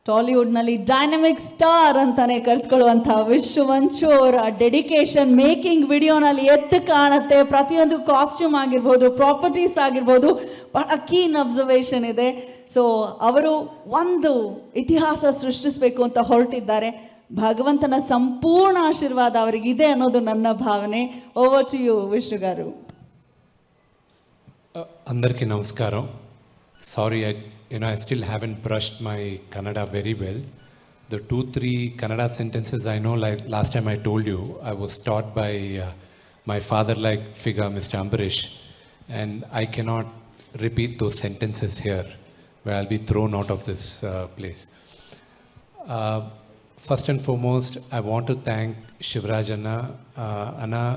ಟಾಲಿವುಡ್ನಲ್ಲಿ dynamic star ಅಂತಾನೆ ಕರೆಸ್ಕೊಳ್ಳುವಂಥ ವಿಶ್ವವಂಚು ಅವರ dedication making ವಿಡಿಯೋನಲ್ಲಿ ಎದ್ದು ಕಾಣುತ್ತೆ. ಪ್ರತಿಯೊಂದು ಕಾಸ್ಟ್ಯೂಮ್ ಆಗಿರ್ಬೋದು, ಪ್ರಾಪರ್ಟೀಸ್ ಆಗಿರ್ಬೋದು, ಬಹಳ ಕೀನ್ ಅಬ್ಸರ್ವೇಷನ್ ಇದೆ. ಸೊ ಅವರು ಒಂದು ಇತಿಹಾಸ ಸೃಷ್ಟಿಸಬೇಕು ಅಂತ ಹೊರಟಿದ್ದಾರೆ. ಭಗವಂತನ ಸಂಪೂರ್ಣ ಆಶೀರ್ವಾದ ಅವರಿಗಿದೆ ಅನ್ನೋದು ನನ್ನ ಭಾವನೆ. ಓವರ್ ಟು ಯು ವಿಷ್ಣು గారు. అందరికీ నమస్కారం. Sorry, I still haven't brushed my Kannada very well. The 2-3 Kannada sentences I know, like last time I told you, I was taught by my father-like figure, Mr. Ambarish, and I cannot repeat those sentences here, where I'll be thrown out of this place. First and foremost, I want to thank Shivraj Anna.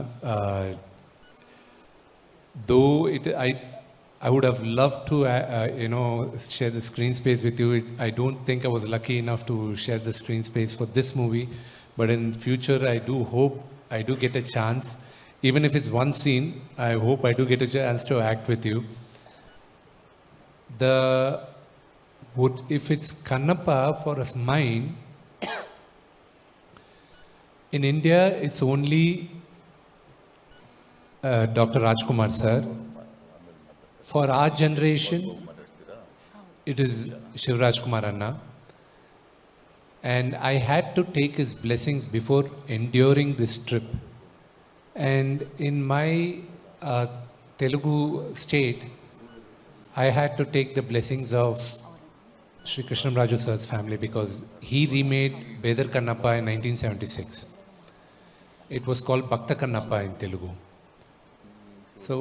Though I would have loved to, share the screen space with you. I don't think I was lucky enough to share the screen space for this movie. But in future, I do hope I do get a chance. Even if it's one scene, I hope I do get a chance to act with you. If it's Kannappa for us mine, in India, it's only Dr. Rajkumar sir. For our generation, it is Shivraj Kumar Anna. And I had to take his blessings before enduring this trip. And in my Telugu state, I had to take the blessings of Sri Krishnamraju sir's family because he remade Bedar Kannappa in 1976. It was called Bhakta Kannappa in Telugu. So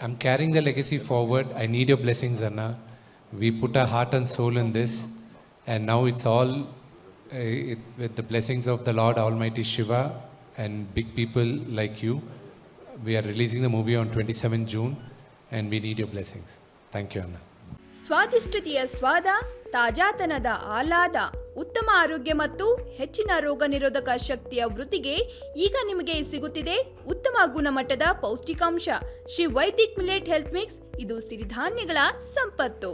I'm carrying the legacy forward. I need your blessings, Anna. We put our heart and soul in this, and now it's all with the blessings of the Lord Almighty Shiva and big people like you. We are releasing the movie on 27 June, and we need your blessings. Thank you, Anna. ಸ್ವಾದಿಷ್ಟತೆಯ ಸ್ವಾದ, ತಾಜಾತನದ ಆಹ್ಲಾದ, ಉತ್ತಮ ಆರೋಗ್ಯ ಮತ್ತು ಹೆಚ್ಚಿನ ರೋಗ ನಿರೋಧಕ ಶಕ್ತಿಯ ವೃದ್ಧಿಗೆ ಈಗ ನಿಮಗೆ ಸಿಗುತ್ತಿದೆ ಉತ್ತಮ ಗುಣಮಟ್ಟದ ಪೌಷ್ಟಿಕಾಂಶ. Shri Vaidik millet health mix. ಇದು ಸಿರಿಧಾನ್ಯಗಳ ಸಂಪತ್ತು.